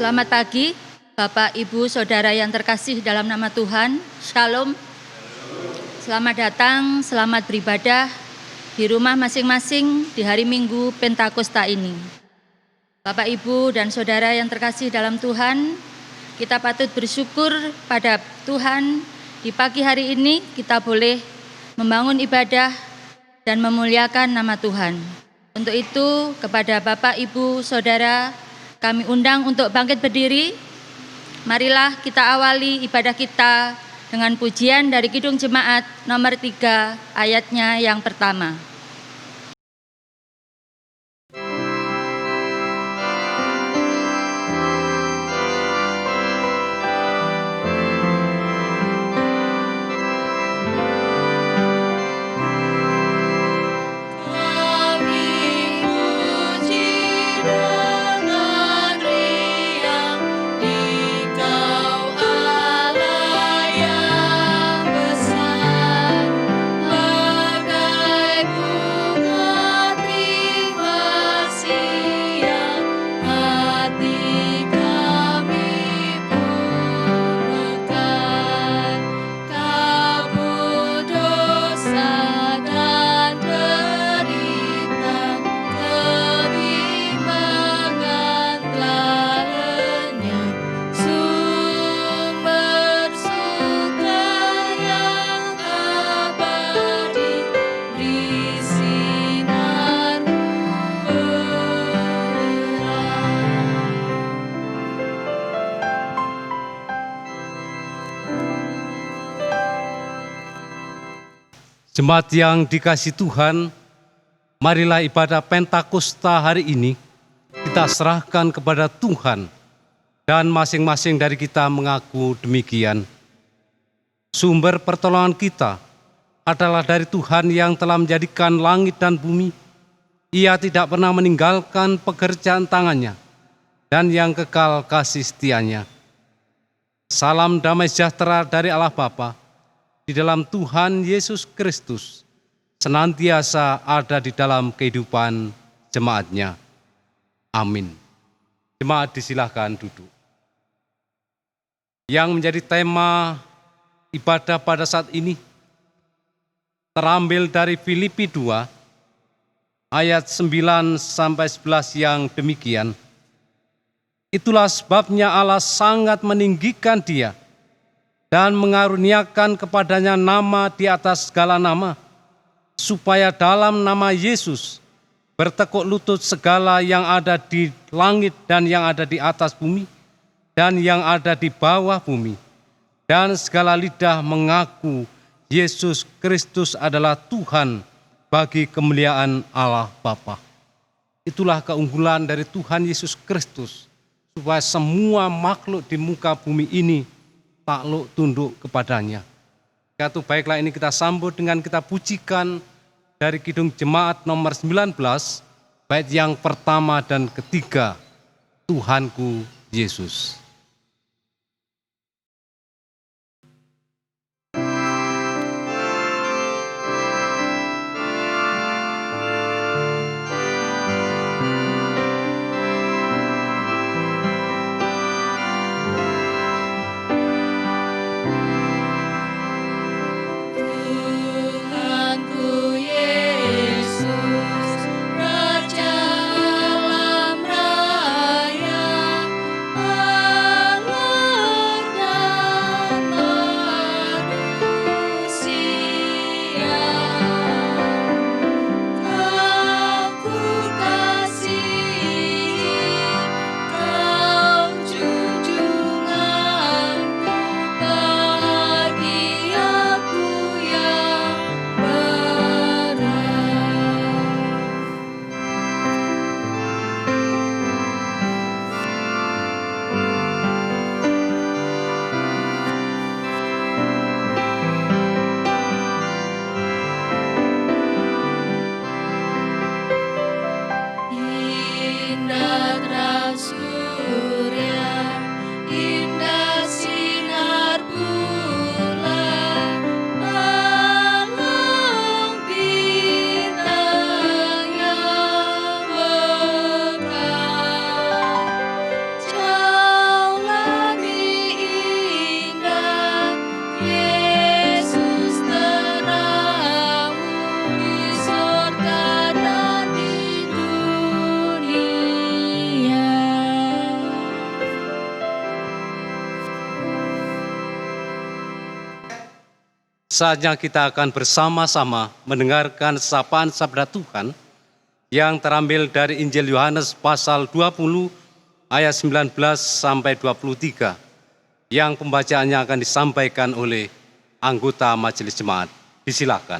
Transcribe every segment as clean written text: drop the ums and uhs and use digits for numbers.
Selamat pagi, Bapak, Ibu, Saudara yang terkasih dalam nama Tuhan. Shalom. Selamat datang, selamat beribadah di rumah masing-masing di hari Minggu Pentakosta ini. Bapak, Ibu, dan Saudara yang terkasih dalam Tuhan, kita patut bersyukur pada Tuhan. Di pagi hari ini kita boleh membangun ibadah dan memuliakan nama Tuhan. Untuk itu, kepada Bapak, Ibu, Saudara, kami undang untuk bangkit berdiri. Marilah kita awali ibadah kita dengan pujian dari Kidung Jemaat nomor 3 ayatnya yang pertama. Jemaat yang dikasihi Tuhan, marilah ibadah Pentakosta hari ini kita serahkan kepada Tuhan dan masing-masing dari kita mengaku demikian. Sumber pertolongan kita adalah dari Tuhan yang telah menjadikan langit dan bumi. Ia tidak pernah meninggalkan pekerjaan tangannya dan yang kekal kasih setianya. Salam damai sejahtera dari Allah Bapa di dalam Tuhan Yesus Kristus senantiasa ada di dalam kehidupan jemaatnya. Amin. Jemaat disilahkan duduk. Yang menjadi tema ibadah pada saat ini terambil dari Filipi 2 ayat 9-11 yang demikian. Itulah sebabnya Allah sangat meninggikan dia dan mengaruniakan kepadanya nama di atas segala nama, supaya dalam nama Yesus bertekuk lutut segala yang ada di langit dan yang ada di atas bumi dan yang ada di bawah bumi, dan segala lidah mengaku Yesus Kristus adalah Tuhan bagi kemuliaan Allah Bapa. Itulah keunggulan dari Tuhan Yesus Kristus, supaya semua makhluk di muka bumi ini takluk tunduk kepadanya. Kata baiklah, ini kita sambut dengan kita pujikan dari Kidung Jemaat nomor 19, bait yang pertama dan ketiga, Tuhanku Yesus. Raja alam raya, Saatnya kita akan bersama-sama mendengarkan sapaan sabda Tuhan yang terambil dari Injil Yohanes pasal 20 ayat 19 sampai 23 yang pembacaannya akan disampaikan oleh anggota Majelis Jemaat. Disilakan.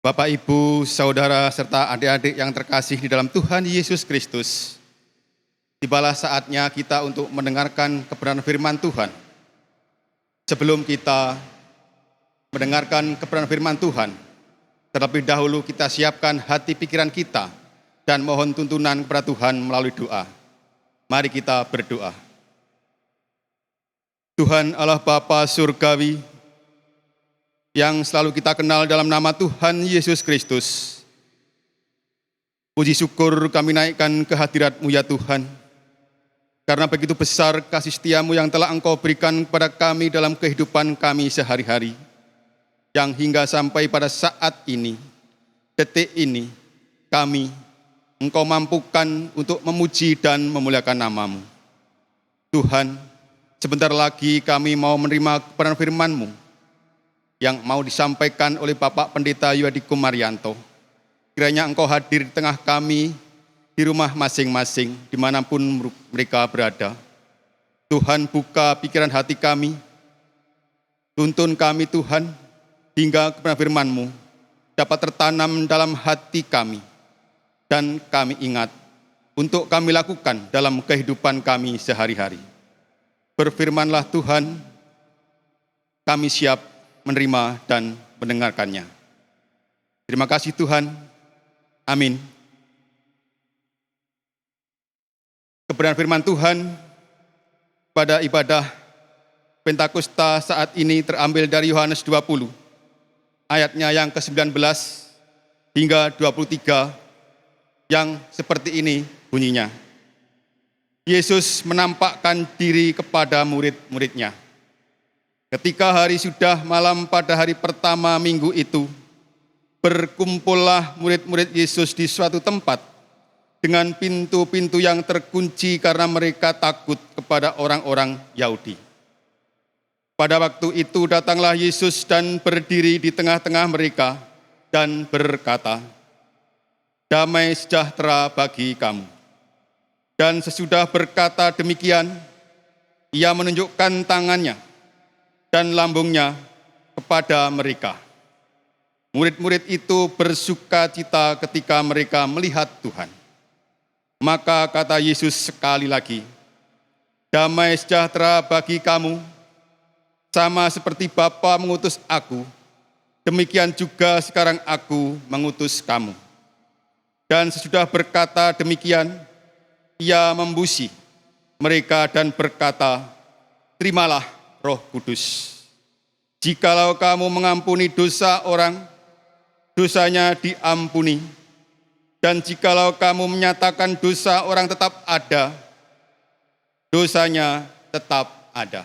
Bapak, Ibu, Saudara, serta adik-adik yang terkasih di dalam Tuhan Yesus Kristus, tibalah saatnya kita untuk mendengarkan kebenaran firman Tuhan. Sebelum kita mendengarkan kebenaran firman Tuhan, terlebih dahulu kita siapkan hati pikiran kita dan mohon tuntunan kepada Tuhan melalui doa. Mari kita berdoa. Tuhan Allah Bapa Surgawi, yang selalu kita kenal dalam nama Tuhan Yesus Kristus, puji syukur kami naikkan ke hadirat-Mu ya Tuhan, karena begitu besar kasih setia-Mu yang telah Engkau berikan kepada kami dalam kehidupan kami sehari-hari, yang hingga sampai pada saat ini, detik ini, kami, Engkau mampukan untuk memuji dan memuliakan nama-Mu. Tuhan, sebentar lagi kami mau menerima kebenaran firman-Mu yang mau disampaikan oleh Bapak Pendeta Yudi Kumarianto. Kiranya Engkau hadir di tengah kami, di rumah masing-masing, dimanapun mereka berada. Tuhan, buka pikiran hati kami, tuntun kami Tuhan, hingga kebenaran firman-Mu dapat tertanam dalam hati kami, dan kami ingat untuk kami lakukan dalam kehidupan kami sehari-hari. Berfirmanlah Tuhan, kami siap menerima dan mendengarkannya. Terima kasih Tuhan. Amin. Kebenaran firman Tuhan pada ibadah Pentakosta saat ini terambil dari Yohanes 20, ayatnya yang ke-19 hingga 23, yang seperti ini bunyinya. Yesus menampakkan diri kepada murid-muridnya. Ketika hari sudah malam pada hari pertama minggu itu, berkumpullah murid-murid Yesus di suatu tempat dengan pintu-pintu yang terkunci karena mereka takut kepada orang-orang Yahudi. Pada waktu itu datanglah Yesus dan berdiri di tengah-tengah mereka dan berkata, "Damai sejahtera bagi kamu." Dan sesudah berkata demikian, Ia menunjukkan tangannya dan lambungnya kepada mereka. Murid-murid itu bersuka cita ketika mereka melihat Tuhan. Maka kata Yesus sekali lagi, "Damai sejahtera bagi kamu, sama seperti Bapa mengutus aku, demikian juga sekarang aku mengutus kamu." Dan sesudah berkata demikian, Ia membusi mereka dan berkata, "Terimalah Roh Kudus. Jikalau kamu mengampuni dosa orang, dosanya diampuni. Dan jikalau kamu menyatakan dosa orang tetap ada, dosanya tetap ada."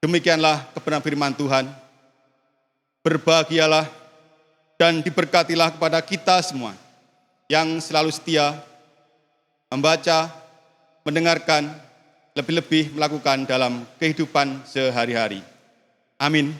Demikianlah kebenaran firman Tuhan. Berbahagialah dan diberkatilah kepada kita semua yang selalu setia membaca, mendengarkan, lebih-lebih melakukan dalam kehidupan sehari-hari. Amin.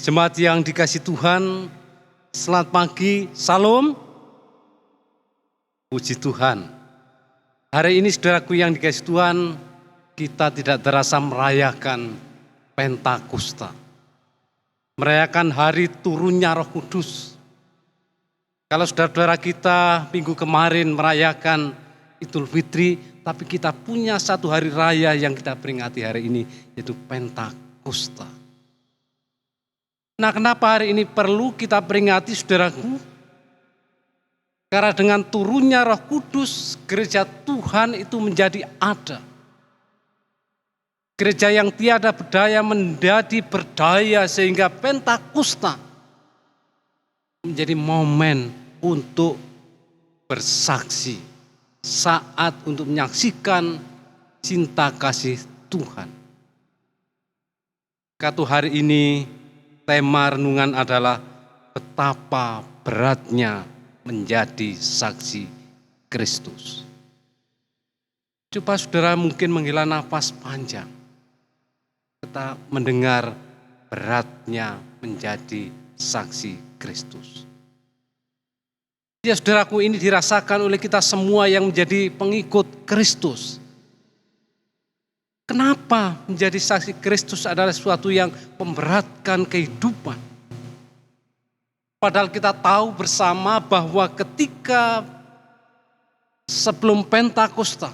Jemaat yang dikasihi Tuhan, selamat pagi, salam. Puji Tuhan. Hari ini saudaraku yang dikasihi Tuhan, kita tidak terasa merayakan Pentakosta. Merayakan hari turunnya Roh Kudus. Kalau saudara-saudara kita minggu kemarin merayakan Idul Fitri, tapi kita punya satu hari raya yang kita peringati hari ini, yaitu Pentakosta. Nah, kenapa hari ini perlu kita peringati saudaraku? Karena dengan turunnya Roh Kudus, gereja Tuhan itu menjadi ada. Gereja yang tiada berdaya menjadi berdaya sehingga Pentakosta menjadi momen untuk bersaksi. Saat untuk menyaksikan cinta kasih Tuhan. Satu hari ini tema renungan adalah betapa beratnya menjadi saksi Kristus. Coba saudara mungkin menghela nafas panjang. Kita mendengar beratnya menjadi saksi Kristus. Ya saudaraku, ini dirasakan oleh kita semua yang menjadi pengikut Kristus. Kenapa menjadi saksi Kristus adalah sesuatu yang memberatkan kehidupan? Padahal kita tahu bersama bahwa ketika sebelum Pentakosta,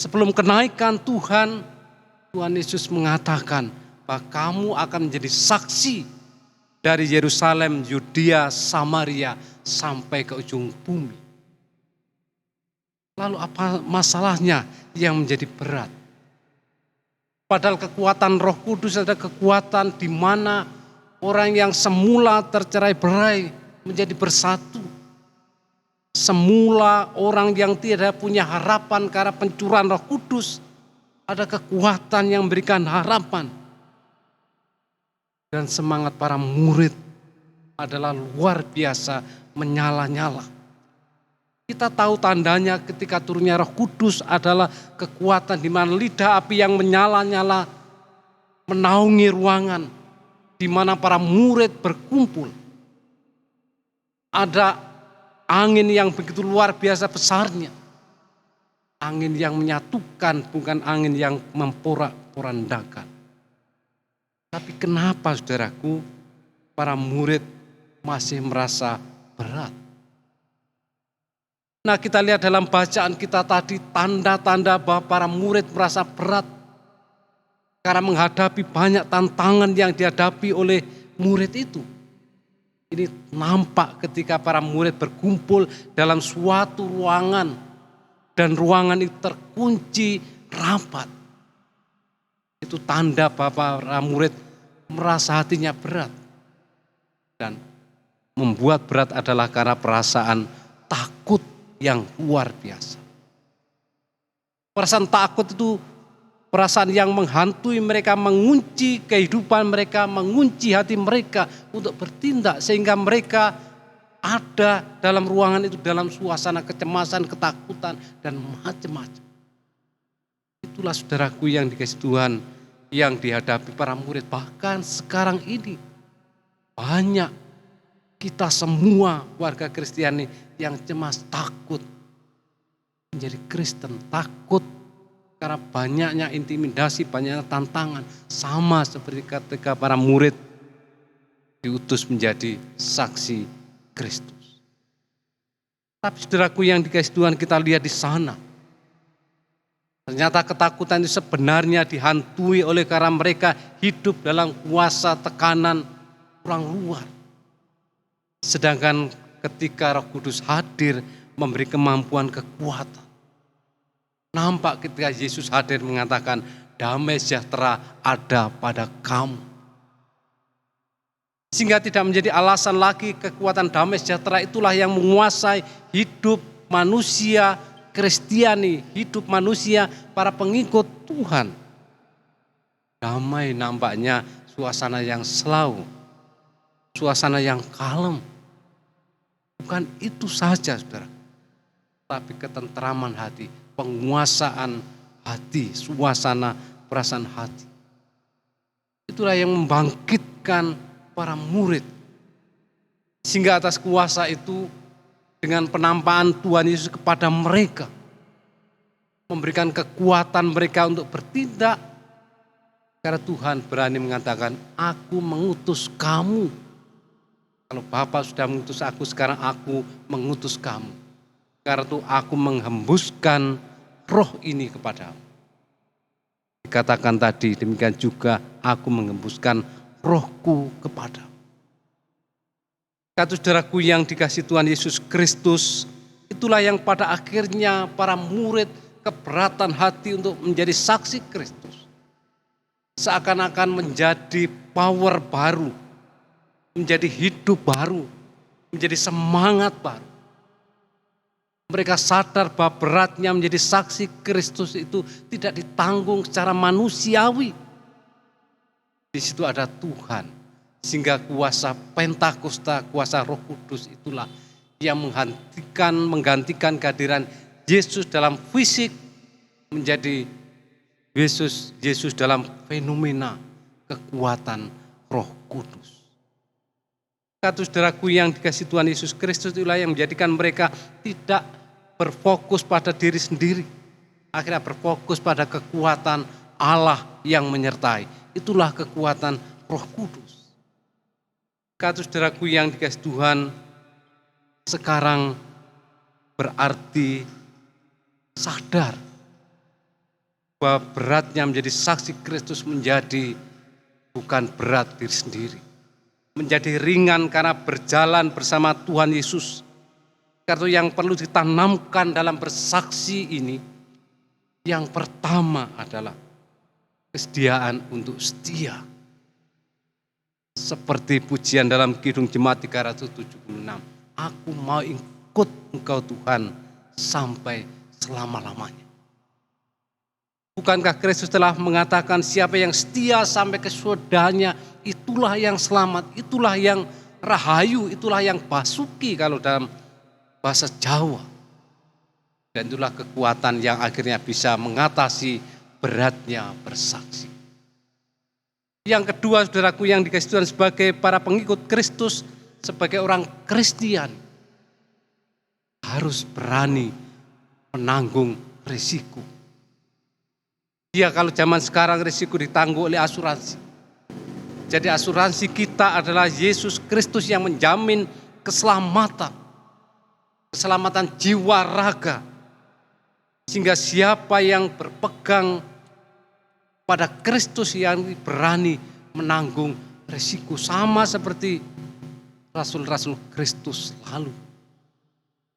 sebelum kenaikan Tuhan, Tuhan Yesus mengatakan bahwa kamu akan menjadi saksi dari Yerusalem, Yudea, Samaria, sampai ke ujung bumi. Lalu apa masalahnya yang menjadi berat? Padahal kekuatan Roh Kudus adalah kekuatan di mana orang yang semula tercerai-berai menjadi bersatu. Semula orang yang tidak punya harapan karena pencurahan Roh Kudus, ada kekuatan yang memberikan harapan. Dan semangat para murid adalah luar biasa, menyala-nyala. Kita tahu tandanya ketika turunnya Roh Kudus adalah kekuatan di mana lidah api yang menyala-nyala menaungi ruangan di mana para murid berkumpul. Ada angin yang begitu luar biasa besarnya. Angin yang menyatukan, bukan angin yang memporak-porandakan. Tapi kenapa saudaraku, para murid masih merasa berat? Nah, kita lihat dalam bacaan kita tadi tanda-tanda bahwa para murid merasa berat karena menghadapi banyak tantangan yang dihadapi oleh murid itu. Ini nampak ketika para murid berkumpul dalam suatu ruangan dan ruangan itu terkunci rapat. Itu tanda bahwa para murid merasa hatinya berat. Dan membuat berat adalah karena perasaan takut yang luar biasa. Perasaan takut itu perasaan yang menghantui mereka, mengunci kehidupan mereka, mengunci hati mereka untuk bertindak sehingga mereka ada dalam ruangan itu dalam suasana kecemasan, ketakutan dan macam-macam. Itulah saudaraku yang dikasihi Tuhan yang dihadapi para murid. Bahkan sekarang ini banyak kita semua warga Kristiani yang cemas, takut menjadi Kristen, takut karena banyaknya intimidasi, banyaknya tantangan. Sama seperti ketika para murid diutus menjadi saksi Kristus. Tapi saudaraku yang dikasihi Tuhan, kita lihat di sana. Ternyata ketakutan itu sebenarnya dihantui oleh karena mereka hidup dalam kuasa tekanan orang luar. Sedangkan ketika Roh Kudus hadir memberi kemampuan kekuatan. Nampak ketika Yesus hadir mengatakan damai sejahtera ada pada kamu. Sehingga tidak menjadi alasan lagi kekuatan damai sejahtera itulah yang menguasai hidup manusia Kristiani, hidup manusia para pengikut Tuhan. Damai nampaknya suasana yang slow, suasana yang kalem. Bukan itu saja saudara, tapi ketentraman hati, penguasaan hati, suasana perasaan hati. Itulah yang membangkitkan para murid. Sehingga atas kuasa itu dengan penampakan Tuhan Yesus kepada mereka, memberikan kekuatan mereka untuk bertindak. Karena Tuhan berani mengatakan, aku mengutus kamu. Kalau Bapa sudah mengutus aku, sekarang aku mengutus kamu. Karena itu aku menghembuskan roh ini kepadamu. Dikatakan tadi, demikian juga aku menghembuskan rohku kepadamu. Kata saudaraku yang dikasihi Tuhan Yesus Kristus, itulah yang pada akhirnya para murid keberatan hati untuk menjadi saksi Kristus. Seakan-akan menjadi power baru, menjadi hidup baru, menjadi semangat baru. Mereka sadar bahwa beratnya menjadi saksi Kristus itu tidak ditanggung secara manusiawi. Di situ ada Tuhan, sehingga kuasa Pentakosta, kuasa Roh Kudus itulah yang menggantikan kehadiran Yesus dalam fisik menjadi Yesus dalam fenomena kekuatan Roh Kudus. Kata saudaraku yang dikasihi Tuhan Yesus Kristus, itulah yang menjadikan mereka tidak berfokus pada diri sendiri. Akhirnya berfokus pada kekuatan Allah yang menyertai. Itulah kekuatan Roh Kudus. Kata saudaraku yang dikasihi Tuhan, sekarang berarti sadar bahwa beratnya menjadi saksi Kristus menjadi bukan berat diri sendiri. Menjadi ringan karena berjalan bersama Tuhan Yesus. Karena yang perlu ditanamkan dalam bersaksi ini, yang pertama adalah kesediaan untuk setia. Seperti pujian dalam Kidung Jemaat 376. Aku mau ikut Engkau Tuhan sampai selama-lamanya. Bukankah Kristus telah mengatakan siapa yang setia sampai ke surganya, itulah yang selamat, itulah yang rahayu, itulah yang basuki kalau dalam bahasa Jawa. Dan itulah kekuatan yang akhirnya bisa mengatasi beratnya bersaksi. Yang kedua, saudaraku yang dikasihi Tuhan, sebagai para pengikut Kristus, sebagai orang Kristen, harus berani menanggung risiko. Ya, kalau zaman sekarang risiko ditanggung oleh asuransi. Jadi asuransi kita adalah Yesus Kristus yang menjamin keselamatan jiwa raga. Sehingga siapa yang berpegang pada Kristus yang berani menanggung risiko, sama seperti rasul-rasul Kristus lalu.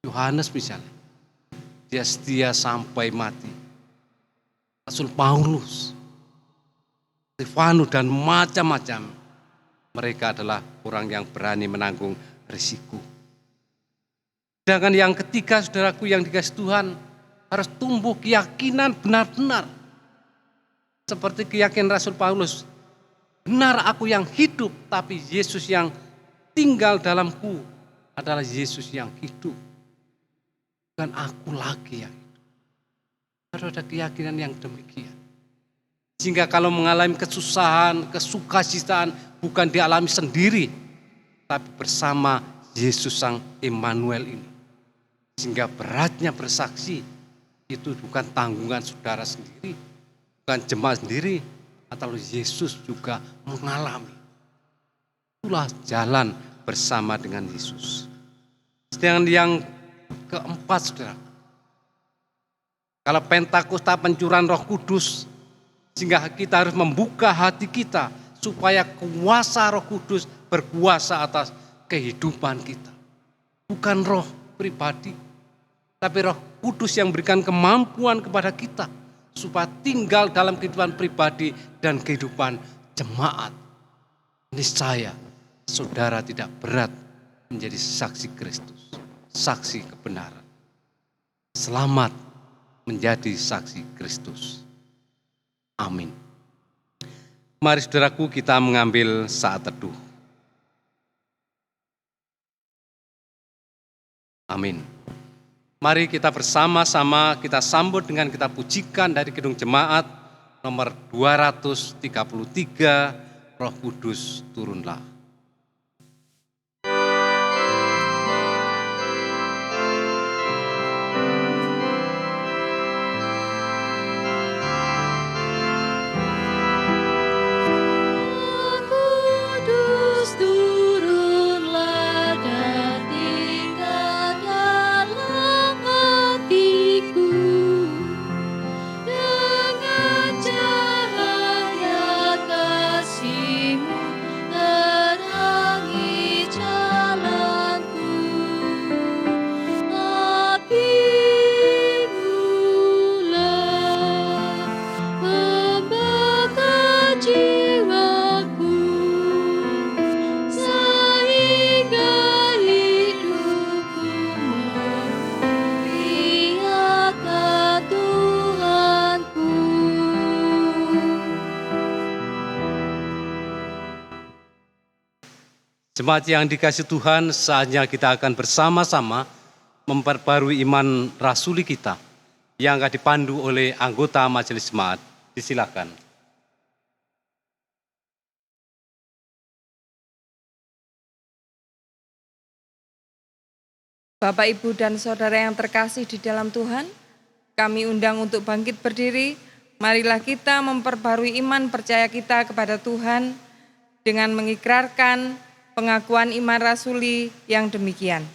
Yohanes misalnya, dia setia sampai mati. Rasul Paulus, Stefanus dan macam-macam, mereka adalah orang yang berani menanggung risiko. Sedangkan yang ketiga, saudaraku yang dikasihi Tuhan, harus tumbuh keyakinan benar-benar. Seperti keyakinan Rasul Paulus, benar aku yang hidup, tapi Yesus yang tinggal dalamku adalah Yesus yang hidup. Bukan aku lagi yang hidup. Harus ada keyakinan yang demikian. Sehingga kalau mengalami kesusahan, kesukacitaaan, bukan dialami sendiri, tapi bersama Yesus Sang Immanuel ini. Sehingga beratnya bersaksi itu bukan tanggungan saudara sendiri, bukan jemaat sendiri, atau Yesus juga mengalami. Itulah jalan bersama dengan Yesus. Sedangkan yang keempat, saudara, kalau Pentakosta pencurahan Roh Kudus, sehingga kita harus membuka hati kita supaya kuasa Roh Kudus berkuasa atas kehidupan kita. Bukan roh pribadi, tapi Roh Kudus yang berikan kemampuan kepada kita supaya tinggal dalam kehidupan pribadi dan kehidupan jemaat. Niscaya saudara tidak berat menjadi saksi Kristus, saksi kebenaran. Selamat menjadi saksi Kristus. Amin. Mari saudaraku, kita mengambil saat teduh. Amin. Mari kita bersama-sama kita sambut dengan kita pujikan dari Kidung Jemaat nomor 233, Roh Kudus turunlah. Jemaat yang dikasihi Tuhan, saatnya kita akan bersama-sama memperbarui iman rasuli kita yang akan dipandu oleh anggota Majelis Jemaat. Disilakan. Bapak, Ibu, dan Saudara yang terkasih di dalam Tuhan, kami undang untuk bangkit berdiri. Marilah kita memperbarui iman percaya kita kepada Tuhan dengan mengikrarkan pengakuan iman rasuli yang demikian.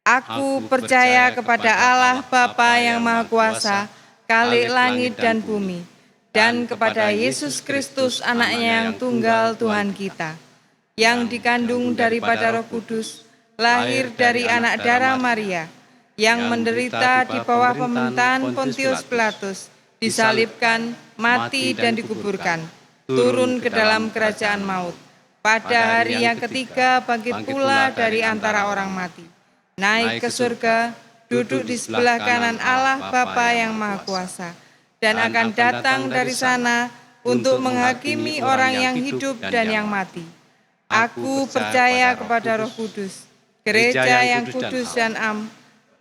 Aku percaya kepada Allah Bapa yang Maha Kuasa, Khalik langit dan bumi, dan kepada Yesus Kristus anaknya yang tunggal Tuhan kita, yang dikandung daripada Roh Kudus, lahir dari anak darah Maria, yang menderita di bawah pemerintahan Pontius Pilatus, disalibkan, mati dan dikuburkan, turun ke dalam kerajaan maut. Pada hari yang ketiga bangkit pula dari antara orang mati, naik ke surga, duduk di sebelah kanan Allah Bapa yang Maha Kuasa, dan akan datang dari sana untuk menghakimi orang yang hidup dan yang mati. Aku percaya kepada Roh Kudus, gereja yang kudus dan am,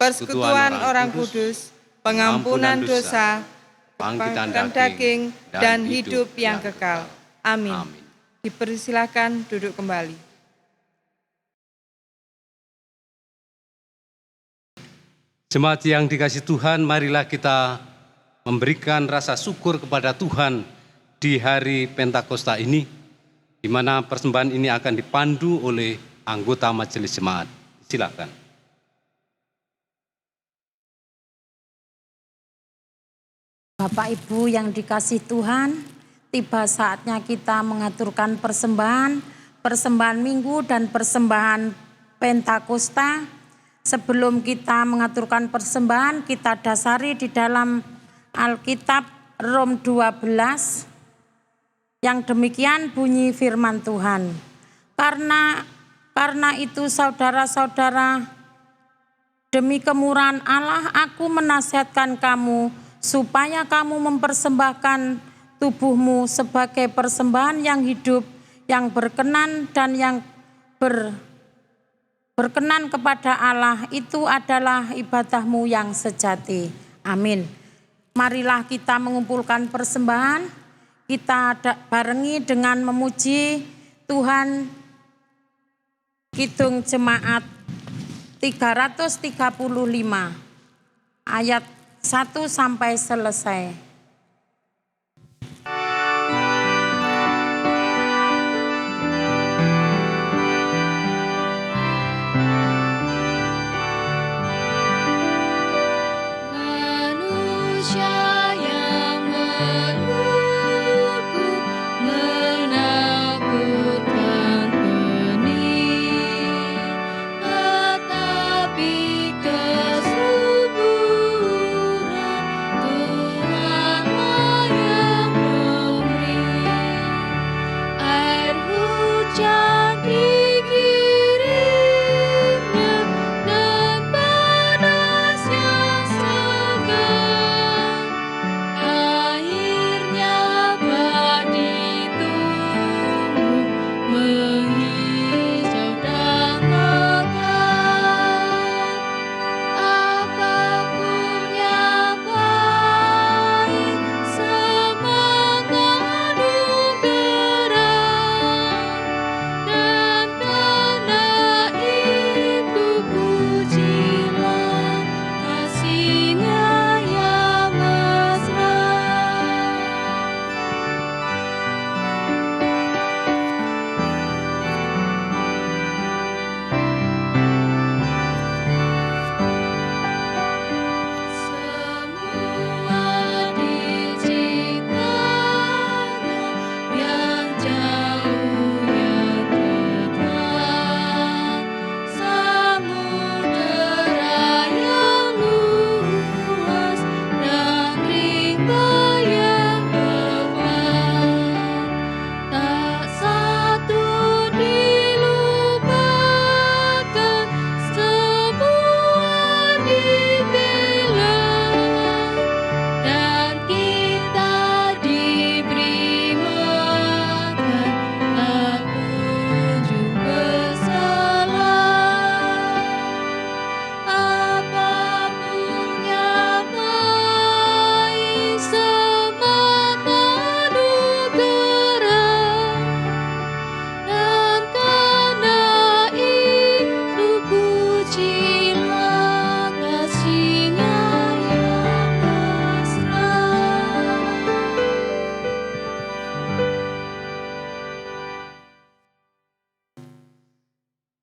persekutuan orang kudus, pengampunan dosa, bangkitan daging, dan hidup yang kekal. Amin. Dipersilakan duduk kembali. Jemaat yang dikasihi Tuhan, marilah kita memberikan rasa syukur kepada Tuhan di hari Pentakosta ini, di mana persembahan ini akan dipandu oleh anggota Majelis Jemaat. Silakan. Bapak Ibu yang dikasihi Tuhan, tiba saatnya kita mengaturkan persembahan minggu dan persembahan Pentakosta. Sebelum kita mengaturkan persembahan, kita dasari di dalam Alkitab Rom 12 yang demikian bunyi firman Tuhan. Karena itu saudara-saudara, demi kemurahan Allah aku menasihatkan kamu supaya kamu mempersembahkan tubuhmu sebagai persembahan yang hidup, yang berkenan dan yang berkenan kepada Allah, itu adalah ibadahmu yang sejati. Amin. Marilah kita mengumpulkan persembahan, kita barengi dengan memuji Tuhan. Kidung Jemaat 335 ayat 1 sampai selesai. Tetapi kesuburan Tuhan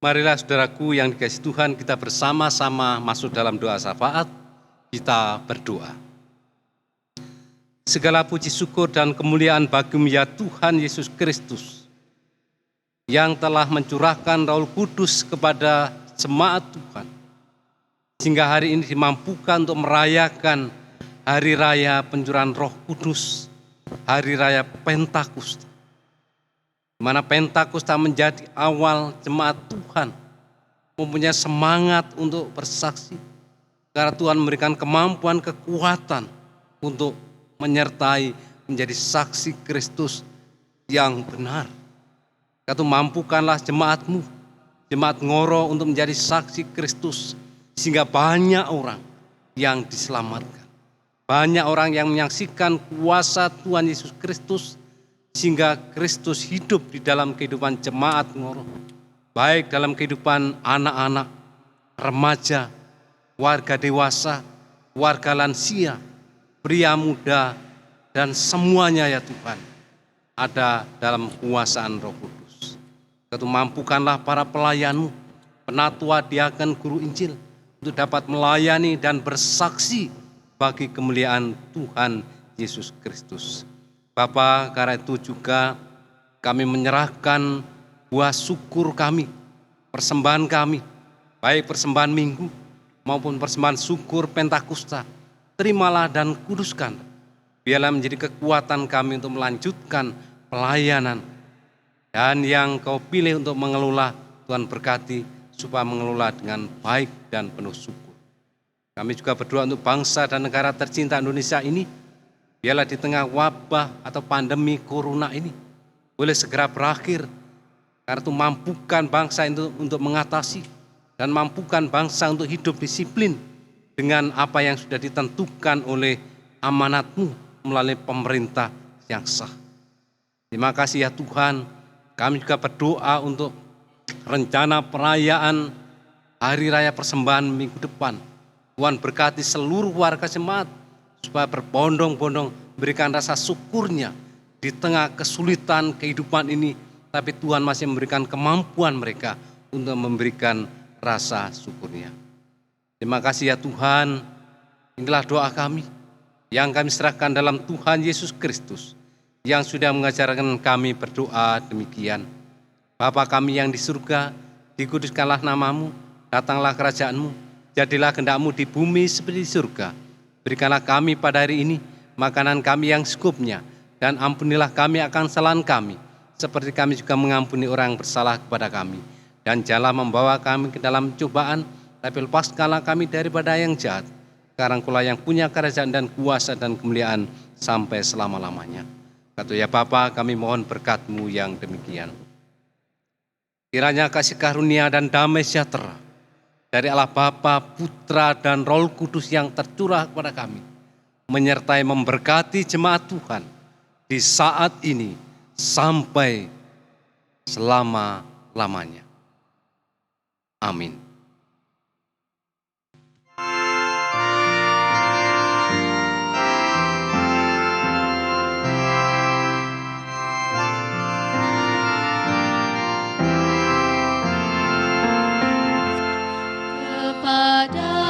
Marilah saudaraku yang dikasihi Tuhan, kita bersama-sama masuk dalam doa syafaat. Kita berdoa. Segala puji syukur dan kemuliaan bagi-Mu ya Tuhan Yesus Kristus, yang telah mencurahkan Roh Kudus kepada jemaat Tuhan, sehingga hari ini dimampukan untuk merayakan hari raya pencurahan Roh Kudus, hari raya Pentakosta, di mana Pentakosta menjadi awal jemaat Tuhan mempunyai semangat untuk bersaksi, karena Tuhan memberikan kemampuan, kekuatan untuk menyertai menjadi saksi Kristus yang benar. Kata mampukanlah jemaat-Mu, jemaat Ngoro, untuk menjadi saksi Kristus, sehingga banyak orang yang diselamatkan, banyak orang yang menyaksikan kuasa Tuhan Yesus Kristus, sehingga Kristus hidup di dalam kehidupan jemaat Ngoro, baik dalam kehidupan anak-anak, remaja, warga dewasa, warga lansia, pria muda, dan semuanya ya Tuhan, ada dalam kuasaan Roh Kudus. Kau mampukanlah para pelayan-Mu, penatua, diaken, guru Injil, untuk dapat melayani dan bersaksi bagi kemuliaan Tuhan Yesus Kristus. Bapa, karena itu juga kami menyerahkan buah syukur kami, persembahan kami, baik persembahan minggu maupun persembahan syukur Pentakosta. Terimalah dan kuduskan, biarlah menjadi kekuatan kami untuk melanjutkan pelayanan. Dan yang Kau pilih untuk mengelola, Tuhan berkati supaya mengelola dengan baik dan penuh syukur. Kami juga berdoa untuk bangsa dan negara tercinta Indonesia ini, biarlah di tengah wabah atau pandemi corona ini boleh segera berakhir, karena itu mampukan bangsa itu untuk mengatasi, dan mampukan bangsa untuk hidup disiplin dengan apa yang sudah ditentukan oleh amanat-Mu melalui pemerintah yang sah. Terima kasih ya Tuhan. Kami juga berdoa untuk rencana perayaan Hari Raya Persembahan minggu depan. Tuhan berkati seluruh warga jemaat supaya berbondong-bondong berikan rasa syukurnya di tengah kesulitan kehidupan ini, tapi Tuhan masih memberikan kemampuan mereka untuk memberikan rasa syukurnya. Terima kasih ya Tuhan. Inilah doa kami yang kami serahkan dalam Tuhan Yesus Kristus, yang sudah mengajarkan kami berdoa demikian. Bapa kami yang di surga, dikuduskanlah nama-Mu, datanglah kerajaan-Mu, jadilah kehendak-Mu di bumi seperti di surga. Berikanlah kami pada hari ini makanan kami yang secukupnya, dan ampunilah kami akan kesalahan kami, seperti kami juga mengampuni orang yang bersalah kepada kami. Dan janganlah membawa kami ke dalam cobaan, tapi lepaskanlah kami daripada yang jahat. Karena Engkau yang punya kerajaan dan kuasa dan kemuliaan sampai selama-lamanya. Kata ya Bapa, kami mohon berkat-Mu yang demikian. Kiranya kasih karunia dan damai sejahtera dari Allah Bapa, Putra, dan Roh Kudus yang tercurah kepada kami, menyertai memberkati jemaat Tuhan di saat ini sampai selama-lamanya. Amin. Kepada